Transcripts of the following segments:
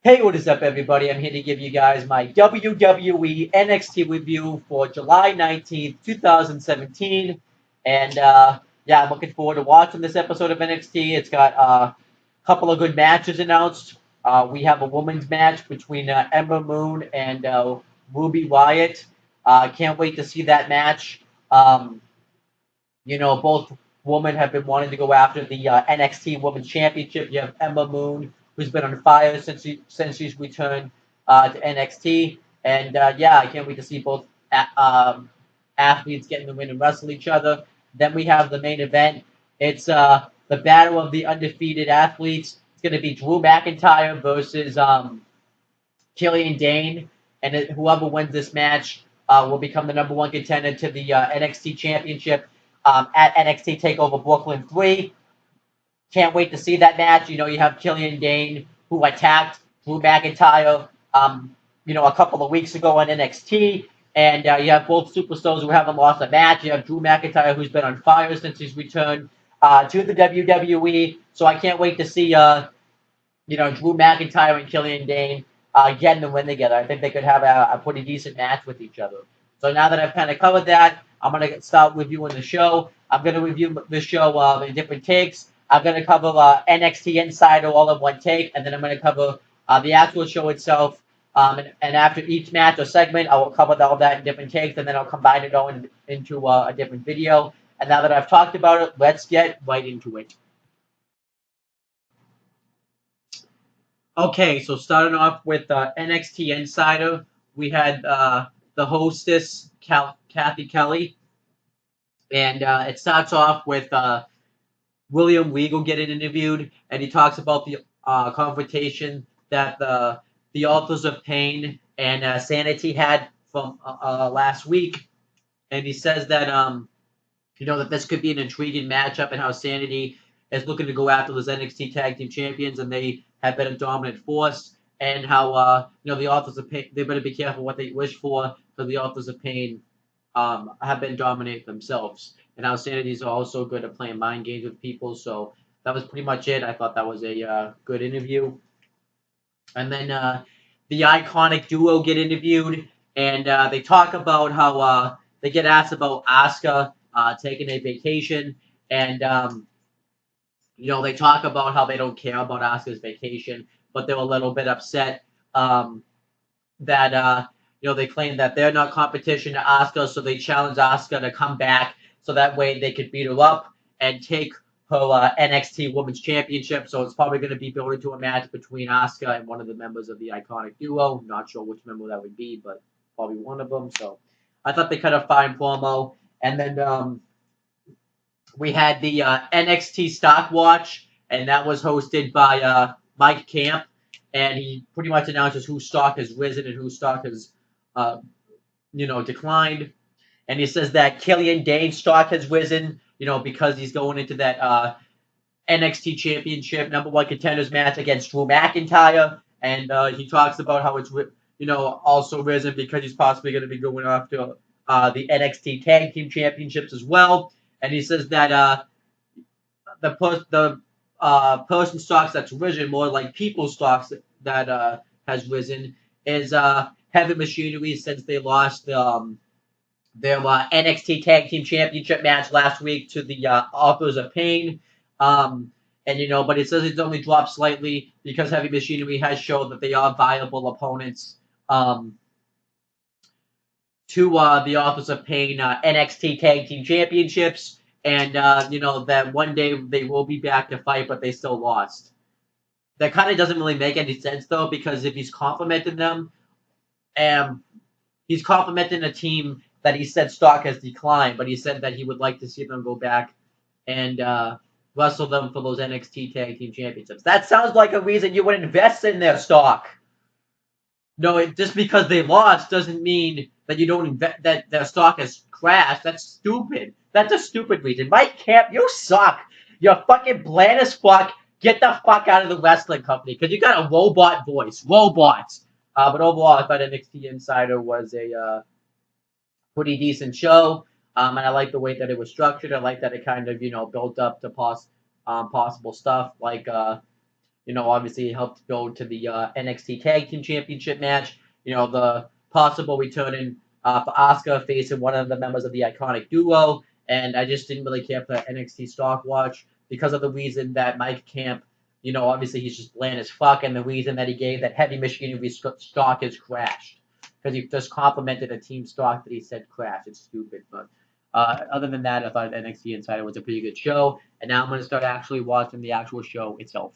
Hey, what is up, everybody? I'm here to give you guys my WWE NXT review for July 19th, 2017. And yeah, I'm looking forward to watching this episode of NXT. It's got a couple of good matches announced. We have a women's match between Ember Moon and Woobie Wyatt. Can't wait to see that match. Both women have been wanting to go after the NXT Women's Championship. You have Ember Moon, who's been on fire since she's returned to NXT, and yeah, I can't wait to see both athletes get in the ring and wrestle each other. Then we have the main event. It's the battle of the undefeated athletes. It's going to be Drew McIntyre versus Killian Dane, and whoever wins this match will become the #1 contender to the NXT Championship at NXT TakeOver Brooklyn 3. Can't wait to see that match. You have Killian Dane, who attacked Drew McIntyre, a couple of weeks ago on NXT. And you have both superstars who haven't lost a match. You have Drew McIntyre, who's been on fire since he's returned to the WWE. So I can't wait to see, Drew McIntyre and Killian Dane getting the win together. I think they could have a pretty decent match with each other. So now that I've kind of covered that, I'm going to start reviewing the show. I'm going to review the show in different takes. I'm going to cover NXT Insider all in one take, and then I'm going to cover the actual show itself. And after each match or segment, I will cover all that in different takes, and then I'll combine it all into a different video. And now that I've talked about it, let's get right into it. Okay, so starting off with NXT Insider, we had the hostess, Kathy Kelly, and it starts off with William Regal getting interviewed, and he talks about the confrontation that the Authors of Pain and Sanity had from last week, and he says that that this could be an intriguing matchup, and how Sanity is looking to go after those NXT Tag Team Champions, and they have been a dominant force, and how the Authors of Pain, they better be careful what they wish for, because the Authors of Pain have been dominant themselves, and how Sanity is also good at playing mind games with people. So that was pretty much it. I thought that was a good interview. And then the Iconic Duo get interviewed, and they talk about how they get asked about Asuka taking a vacation, and they talk about how they don't care about Asuka's vacation, but they're a little bit upset that they claim that they're not competition to Asuka, so they challenge Asuka to come back, so that way they could beat her up and take her NXT Women's Championship. So it's probably going to be built into a match between Asuka and one of the members of the Iconic Duo. Not sure which member that would be, but probably one of them. So I thought they cut a fine promo. And then we had the NXT Stock Watch, and that was hosted by Mike Camp, and he pretty much announces whose stock has risen and whose stock has declined. And he says that Killian Dane's stock has risen, because he's going into that NXT Championship #1 contenders match against Drew McIntyre. And he talks about how it's, also risen because he's possibly going to be going after the NXT Tag Team Championships as well. And he says that the person stocks that's risen, more like people stocks that has risen, is Heavy Machinery, since they lost their NXT Tag Team Championship match last week to the Authors of Pain. But it says it's only dropped slightly because Heavy Machinery has shown that they are viable opponents to the Authors of Pain NXT Tag Team Championships, and that one day they will be back to fight, but they still lost. That kind of doesn't really make any sense, though, because if he's complimenting them, he's complimenting a team that he said stock has declined, but he said that he would like to see them go back and wrestle them for those NXT Tag Team Championships. That sounds like a reason you would invest in their stock. No, just because they lost doesn't mean that you don't invest, that their stock has crashed. That's stupid. That's a stupid reason. Mike Camp, you suck. You're fucking bland as fuck. Get the fuck out of the wrestling company, because you got a robot voice. Robots. But overall, I thought NXT Insider was a pretty decent show. And I like the way that it was structured. I like that it kind of, built up to possible stuff. Like, obviously helped build to the NXT Tag Team Championship match. The possible returning for Asuka facing one of the members of the Iconic Duo. And I just didn't really care for NXT Stock Watch because of the reason that Mike Camp, obviously he's just bland as fuck, and the reason that he gave that heavy machinery stock is crashed. Because he just complimented a team stock that he said crashed. It's stupid. But other than that, I thought NXT Insider was a pretty good show. And now I'm going to start actually watching the actual show itself.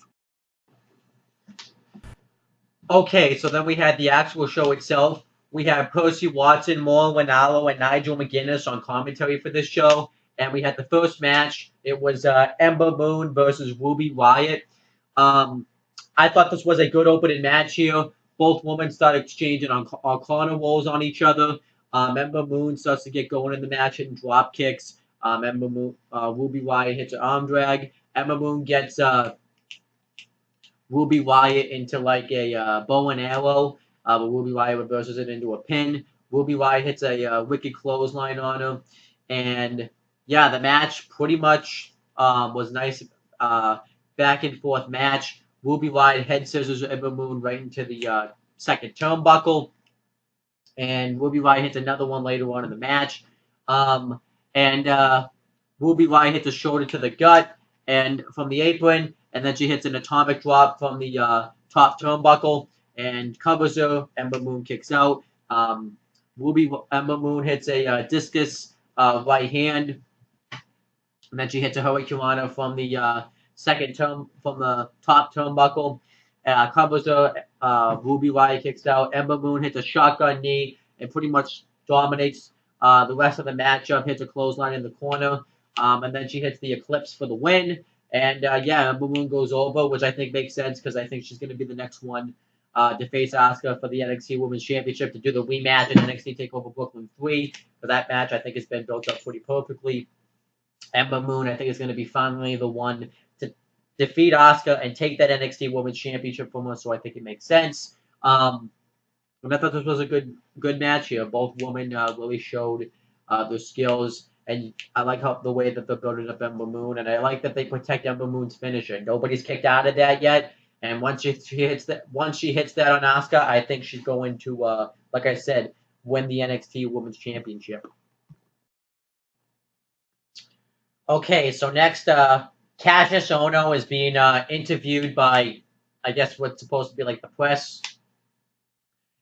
Okay, so then we had the actual show itself. We had Percy Watson, Mauro Ranallo, and Nigel McGuinness on commentary for this show. And we had the first match. It was Ember Moon versus Woobie Wyatt. I thought this was a good opening match here. Both women start exchanging on corner rolls on each other. Ember Moon starts to get going in the match, hitting drop kicks. Woobie Wyatt hits an arm drag. Ember Moon gets Woobie Wyatt into like a bow and arrow, but Woobie Wyatt reverses it into a pin. Woobie Wyatt hits a wicked clothesline on him, and yeah, the match pretty much was nice, back and forth match. Woobie Wyatt head scissors Ember Moon right into the second turnbuckle, and Woobie Wyatt hits another one later on in the match, and Woobie Wyatt hits a shoulder to the gut and from the apron, and then she hits an atomic drop from the top turnbuckle and covers her. Ember Moon kicks out. Ember Moon hits a discus right hand, and then she hits a hurricane from the from the top turnbuckle. Covers her. Woobie Wyatt kicks out. Ember Moon hits a shotgun knee and pretty much dominates the rest of the matchup. Hits a clothesline in the corner. And then she hits the Eclipse for the win. And yeah, Ember Moon goes over, which I think makes sense because I think she's going to be the next one to face Asuka for the NXT Women's Championship to do the rematch in NXT TakeOver Brooklyn 3. For that match, I think it's been built up pretty perfectly. Ember Moon, I think, is going to be finally the one to defeat Asuka and take that NXT Women's Championship from her, so I think it makes sense. And I thought this was a good match here. Both women really showed their skills. And I like the way that they're building up Ember Moon, and I like that they protect Ember Moon's finisher. Nobody's kicked out of that yet, and once she hits that on Asuka, I think she's going to, like I said, win the NXT Women's Championship. Okay, so next, Cassius Ono is being interviewed by, I guess, what's supposed to be like the press,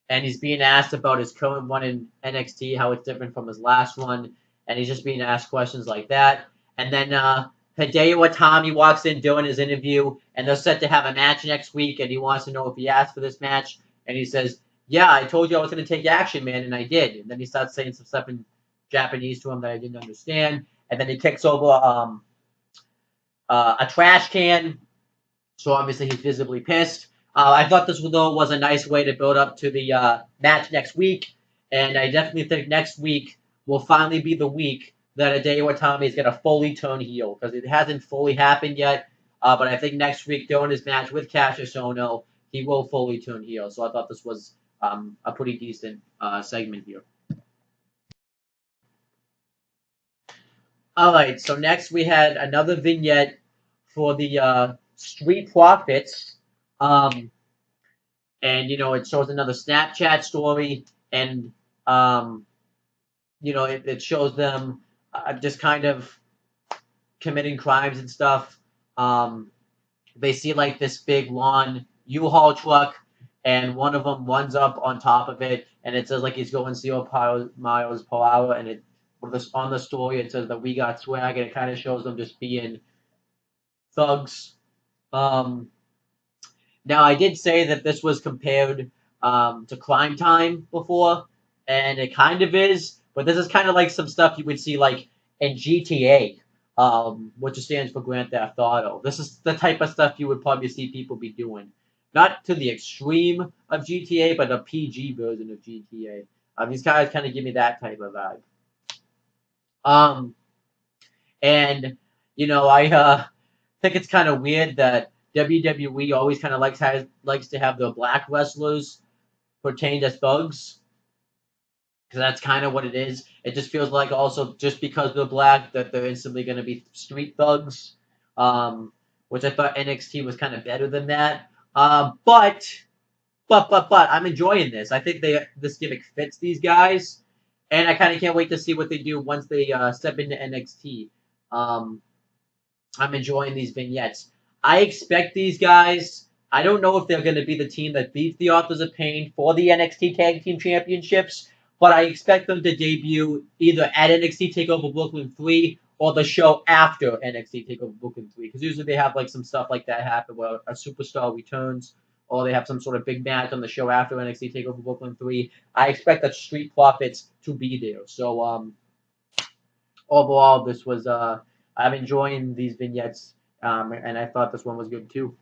and he's being asked about his current run in NXT, how it's different from his last one. And he's just being asked questions like that. And then Hideo Itami walks in during his interview, and they're set to have a match next week, and he wants to know if he asked for this match. And he says, yeah, I told you I was going to take action, man, and I did. And then he starts saying some stuff in Japanese to him that I didn't understand. And then he kicks over a trash can, so obviously he's visibly pissed. I thought this, though, was a nice way to build up to the match next week, and I definitely think next week will finally be the week that Hideo Itami is going to fully turn heel, because it hasn't fully happened yet. But I think next week, during his match with Cassius Ono, he will fully turn heel. So I thought this was a pretty decent segment here. All right, so next we had another vignette for the Street Profits. And, it shows another Snapchat story, and it shows them just kind of committing crimes and stuff. They see like this big lawn U-Haul truck, and one of them runs up on top of it, and it says like he's going 0 miles per hour, and on the story it says that we got swag, and it kind of shows them just being thugs. Now I did say that this was compared to Crime Time before, and it kind of is. But this is kind of like some stuff you would see like in GTA, which stands for Grand Theft Auto. This is the type of stuff you would probably see people be doing. Not to the extreme of GTA, but a PG version of GTA. These guys kind of give me that type of vibe. And, I think it's kind of weird that WWE always kind of likes to have their black wrestlers portrayed as thugs. Because that's kind of what it is. It just feels like also just because they're black that they're instantly going to be street thugs. which I thought NXT was kind of better than that. But I'm enjoying this. I think this gimmick fits these guys, and I kind of can't wait to see what they do once they step into NXT. I'm enjoying these vignettes. I expect these guys. I don't know if they're going to be the team that beats the Authors of Pain for the NXT Tag Team Championships, but I expect them to debut either at NXT TakeOver Brooklyn 3 or the show after NXT TakeOver Brooklyn 3, because usually they have like some stuff like that happen where a superstar returns or they have some sort of big match on the show after NXT TakeOver Brooklyn 3. I expect the Street Profits to be there. So overall, this was I'm enjoying these vignettes, and I thought this one was good too.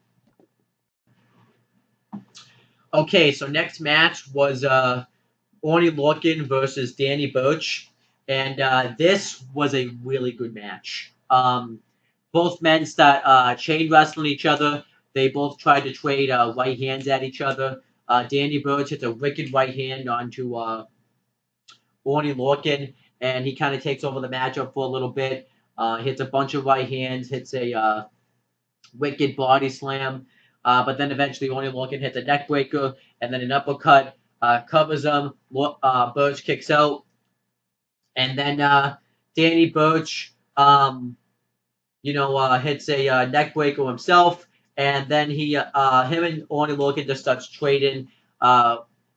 Okay, so next match was Orney Lorcan versus Danny Burch, and this was a really good match. Both men start chain wrestling each other. They both tried to trade right hands at each other. Danny Burch hits a wicked right hand onto Orney Lorcan, and he kind of takes over the matchup for a little bit. Hits a bunch of right hands, hits a wicked body slam, but then eventually Orney Lorcan hits a neck breaker and then an uppercut, covers him. Burch kicks out, and then Danny Burch, hits a neck breaker himself, and then him and Orney Lorcan just starts trading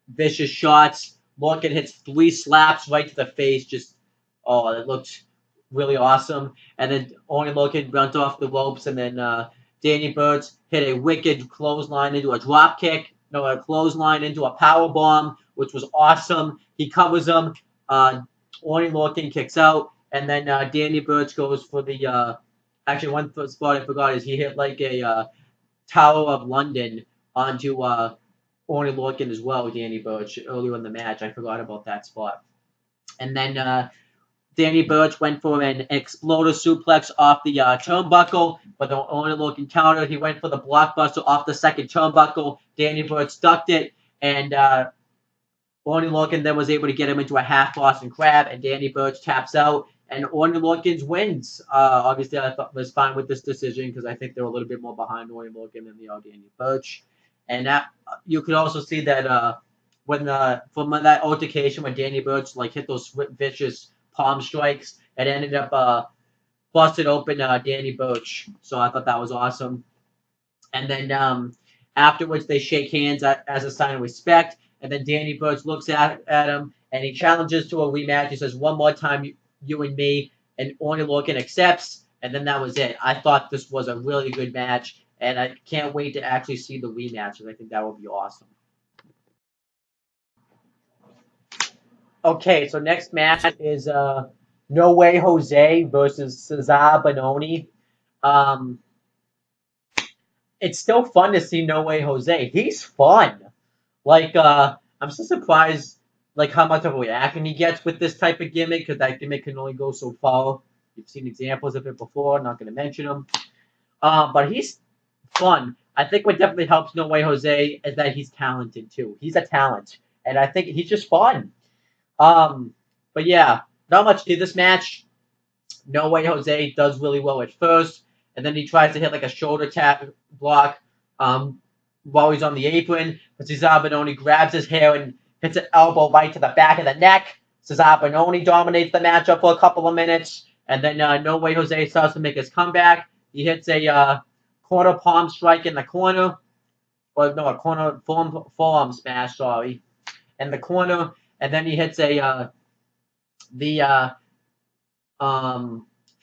vicious shots. Lorcan hits 3 slaps right to the face. It looked really awesome. And then Orney Lorcan runs off the ropes, and then Danny Burch hit a wicked clothesline into a drop kick. No, a clothesline into a power bomb, which was awesome. He covers him. Orney Lorcan kicks out, and then Danny Burch goes for the. Actually, one spot I forgot is he hit like a Tower of London onto Orney Lorcan as well, Danny Burch, earlier in the match. I forgot about that spot. And then Danny Burch went for an exploder suplex off the turnbuckle, but the Orney Lorcan countered. He went for the blockbuster off the second turnbuckle. Danny Burch ducked it, and Orney Lorcan then was able to get him into a half Boston Crab, and Danny Burch taps out, and Orney Lorcan wins. Obviously, I thought was fine with this decision because I think they're a little bit more behind Orney Lorcan than they are Danny Burch. And that you could also see that from that altercation when Danny Burch hit those vicious palm strikes, it ended up busted open Danny Burch. So I thought that was awesome. And then afterwards, they shake hands as a sign of respect. And then Danny Burch looks at him and he challenges to a rematch. He says, "One more time, you and me." And Orney Lorcan accepts. And then that was it. I thought this was a really good match. And I can't wait to actually see the rematch. I think that would be awesome. Okay, so next match is No Way Jose versus Cezar Banoni. It's still fun to see No Way Jose. He's fun. I'm so surprised how much of a reaction he gets with this type of gimmick, because that gimmick can only go so far. You've seen examples of it before, not going to mention them. But he's fun. I think what definitely helps No Way Jose is that he's talented too. He's a talent, and I think he's just fun. But yeah, not much to this match. No Way Jose does really well at first, and then he tries to hit a shoulder tap block while he's on the apron. But Cezar Banoni grabs his hair and hits an elbow right to the back of the neck. Cezar Banoni dominates the matchup for a couple of minutes, and then No Way Jose starts to make his comeback. He hits a corner palm strike in the corner, a corner forearm smash, sorry, in the corner, and then he hits the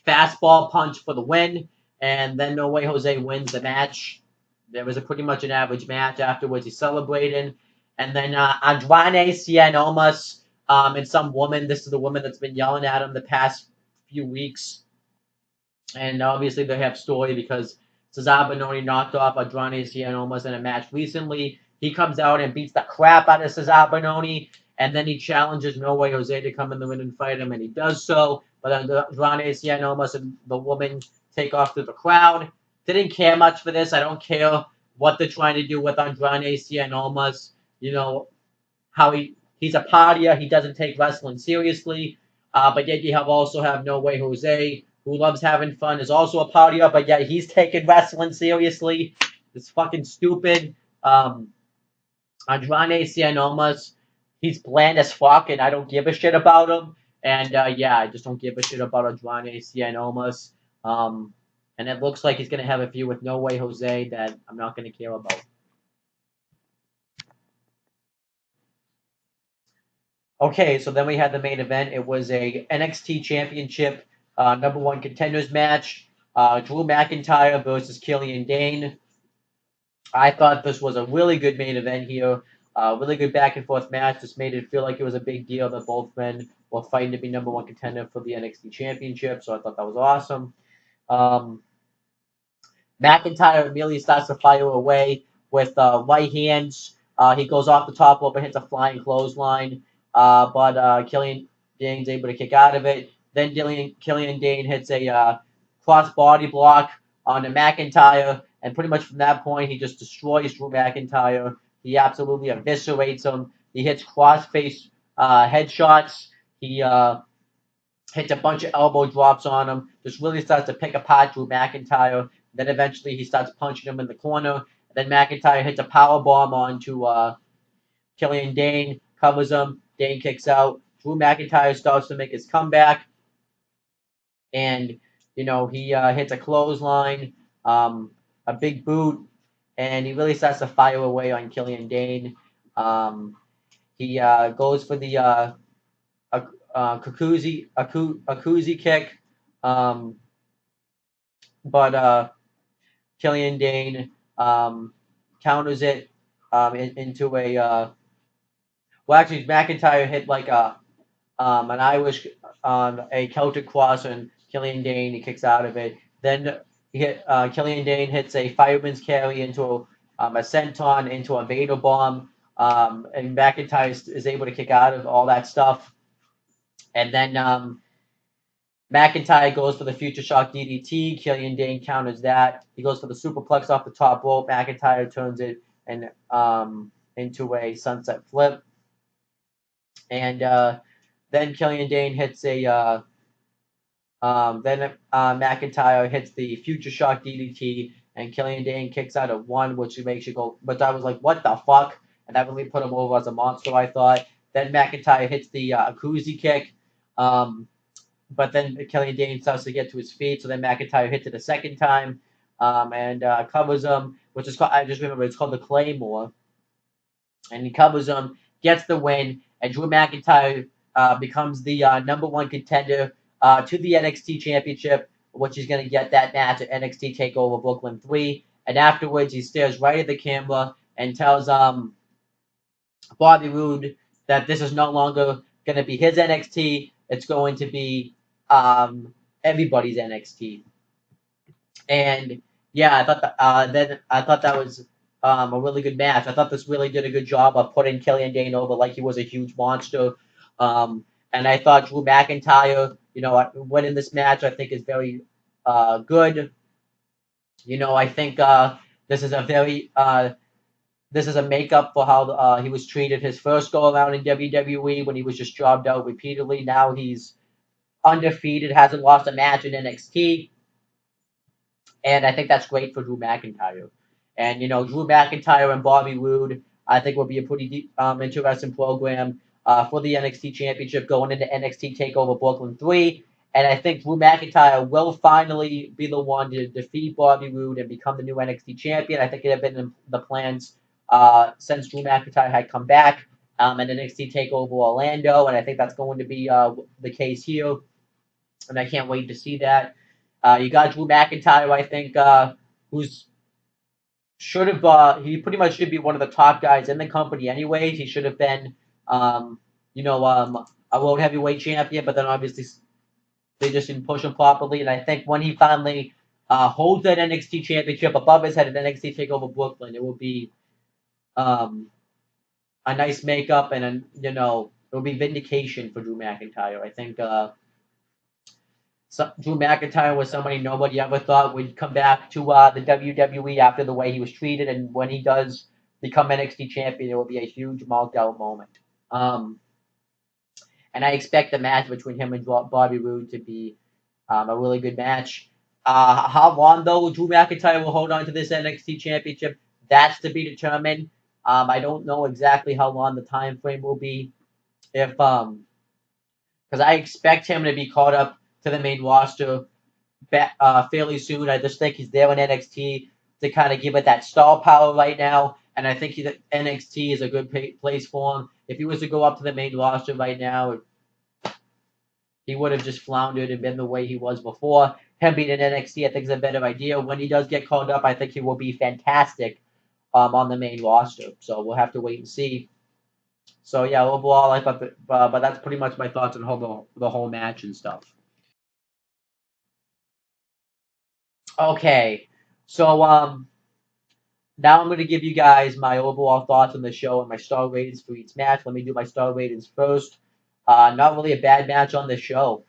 fastball punch for the win, and then No Way Jose wins the match. There was pretty much an average match. Afterwards, he celebrated, and then Andrade Cien Almas and some woman. This is the woman that's been yelling at him the past few weeks, and obviously they have story because Cezar Banoni knocked off Andrade Cien Almas in a match recently. He comes out and beats the crap out of Cezar Banoni, and then he challenges No Way Jose to come in the ring and fight him, and he does so. But Andrade Cien Almas and the woman take off to the crowd. Didn't care much for this. I don't care what they're trying to do with Andrade Cien Almas. How he's a partier. He doesn't take wrestling seriously. But yet you also have No Way Jose, who loves having fun, is also a partier, but yet he's taking wrestling seriously. It's fucking stupid. Andrade Cien, he's bland as fuck, and I don't give a shit about him. And yeah, I just don't give a shit about Andrade Cien. And it looks like he's gonna have a feud with No Way Jose that I'm not gonna care about. Okay, so then we had the main event. It was a NXT Championship #1 contenders match. Drew McIntyre versus Killian Dane. I thought this was a really good main event here. Really good back and forth match. Just made it feel like it was a big deal that both men were fighting to be #1 contender for the NXT Championship. So I thought that was awesome. Um, McIntyre immediately starts to fire away with right hands. He goes off the top rope and hits a flying clothesline. But Killian Dane's able to kick out of it. Then Killian Dane hits a cross body block on the McIntyre. And pretty much from that point, he just destroys Drew McIntyre. He absolutely eviscerates him. He hits cross-face headshots. He hits a bunch of elbow drops on him. Just really starts to pick apart Drew McIntyre. Then eventually he starts punching him in the corner. Then McIntyre hits a power bomb onto Killian Dane, covers him. Dane kicks out. Drew McIntyre starts to make his comeback. And, he hits a clothesline, a big boot, and he really starts to fire away on Killian Dane. He goes for the Akuzi kick, but Killian Dane counters it into a. Well, actually, McIntyre hit like an Irish a Celtic cross, and Killian Dane he kicks out of it. Then Killian Dane hits a fireman's carry into a senton into a Vader bomb, and McIntyre is able to kick out of all that stuff. And then McIntyre goes for the Future Shock DDT. Killian Dane counters that. He goes for the superplex off the top rope. McIntyre turns it and into a sunset flip. And then Killian Dane hits a. Then McIntyre hits the Future Shock DDT, and Killian Dane kicks out of one, which makes you go. But I was like, what the fuck? And that really put him over as a monster, I thought. Then McIntyre hits the Akuzi kick. But then Killian Dane starts to get to his feet, so then McIntyre hits it a second time and covers him, which is called, I just remember, it's called the Claymore. And he covers him, gets the win, and Drew McIntyre becomes the #1 contender to the NXT Championship, which he's going to get that match at NXT TakeOver Brooklyn 3. And afterwards, he stares right at the camera and tells Bobby Roode that this is no longer going to be his NXT. It's going to be everybody's NXT. And yeah, I thought that was a really good match. I thought this really did a good job of putting Killian Dane over like he was a huge monster. And I thought Drew McIntyre, winning this match, I think is very good. I think this is a very this is a makeup for how he was treated his first go around in WWE when he was just jobbed out repeatedly. Now he's undefeated, hasn't lost a match in NXT. And I think that's great for Drew McIntyre. And, Drew McIntyre and Bobby Roode, I think will be a pretty interesting program for the NXT Championship going into NXT TakeOver Brooklyn 3. And I think Drew McIntyre will finally be the one to defeat Bobby Roode and become the new NXT Champion. I think it had been in the plans since Drew McIntyre had come back in NXT TakeOver Orlando. And I think that's going to be the case here. And I can't wait to see that. You got Drew McIntyre, I think, who's he pretty much should be one of the top guys in the company anyways. He should have been, a world heavyweight champion, but then obviously they just didn't push him properly. And I think when he finally holds that NXT championship above his head at NXT TakeOver Brooklyn, it will be a nice makeup and, it will be vindication for Drew McIntyre. I think Drew McIntyre was somebody nobody ever thought would come back to the WWE after the way he was treated, and when he does become NXT champion, it will be a huge marked-out moment. And I expect the match between him and Bobby Roode to be A really good match. How long, though, Drew McIntyre will hold on to this NXT Championship, that's to be determined. I don't know exactly how long the time frame will be. Because I expect him to be caught up to the main roster fairly soon. I just think he's there in NXT to kind of give it that star power right now, and I think NXT is a good place for him. If he was to go up to the main roster right now, he would have just floundered and been the way he was before. Him being in NXT, I think, is a better idea. When he does get called up, I think he will be fantastic on the main roster. So we'll have to wait and see. So yeah, overall, I thought but that's pretty much my thoughts on the whole match and stuff. Okay, so now I'm going to give you guys my overall thoughts on the show and my star ratings for each match. Let me do my star ratings first. Not really a bad match on the show.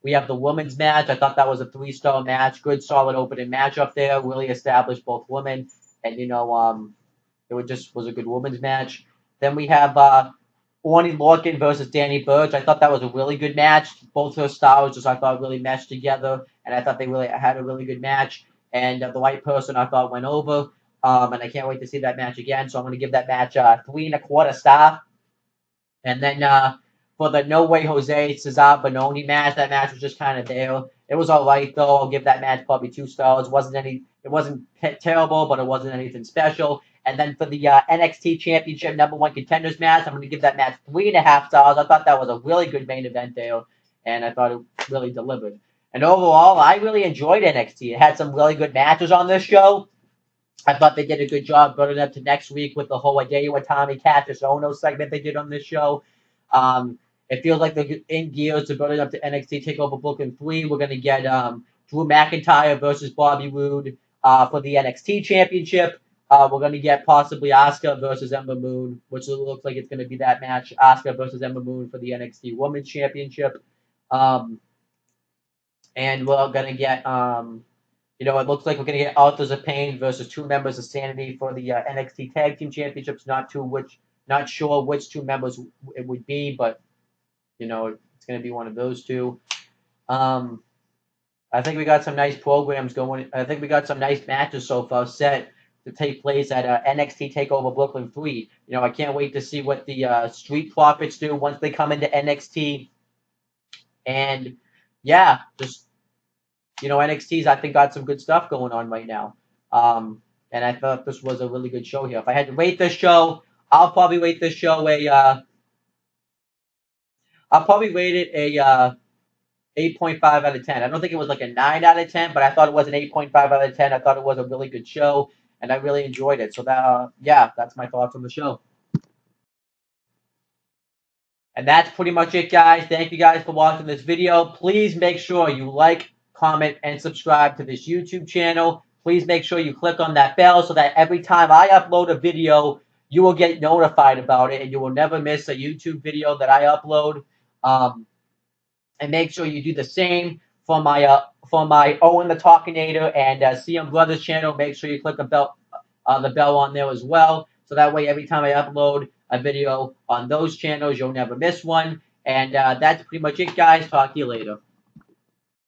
We have the women's match. I thought that was a 3-star match. Good, solid opening match up there. Really established both women, and was a good women's match. Then we have Orney Lorcan versus Danny Burch. I thought that was a really good match. Both their styles just I thought really meshed together, and I thought they really had a really good match. And the white person I thought went over. And I can't wait to see that match again. So I'm going to give that match 3.25 stars. And then for the No Way Jose Cezar Banoni match, that match was just kind of there. It was all right though. I'll give that match probably 2 stars. It wasn't terrible, but it wasn't anything special. And then for the NXT Championship #1 Contenders match, I'm going to give that match 3.5 stars. I thought that was a really good main event there, and I thought it really delivered. And overall, I really enjoyed NXT. It had some really good matches on this show. I thought they did a good job building up to next week with the whole Hideo Itami Cassius Ono segment they did on this show. It feels like they're in gears to building up to NXT TakeOver Brooklyn 3. We're going to get Drew McIntyre versus Bobby Roode for the NXT Championship. We're going to get possibly Asuka versus Ember Moon, which looks like it's going to be that match. Asuka versus Ember Moon for the NXT Women's Championship. And we're going to get... it looks like we're going to get Authors of Pain versus 2 members of Sanity for the NXT Tag Team Championships. Not sure which 2 members it would be, but it's going to be one of those 2. I think we got some nice programs going. I think we got some nice matches so far set to take place at NXT TakeOver Brooklyn 3. I can't wait to see what the Street Profits do once they come into NXT. And yeah, just. NXT's, I think, got some good stuff going on right now. And I thought this was a really good show here. If I had to rate this show, I'll probably rate this show I'll probably rate it a 8.5 out of 10. I don't think it was like a 9 out of 10, but I thought it was an 8.5 out of 10. I thought it was a really good show, and I really enjoyed it. So that's my thoughts on the show. And that's pretty much it, guys. Thank you guys for watching this video. Please make sure you like, comment, and subscribe to this YouTube channel. Please make sure you click on that bell so that every time I upload a video, you will get notified about it and you will never miss a YouTube video that I upload. And make sure you do the same for my Owen the Talkinator and CM Brothers channel. Make sure you click the bell on there as well. So that way, every time I upload a video on those channels, you'll never miss one. And that's pretty much it, guys. Talk to you later.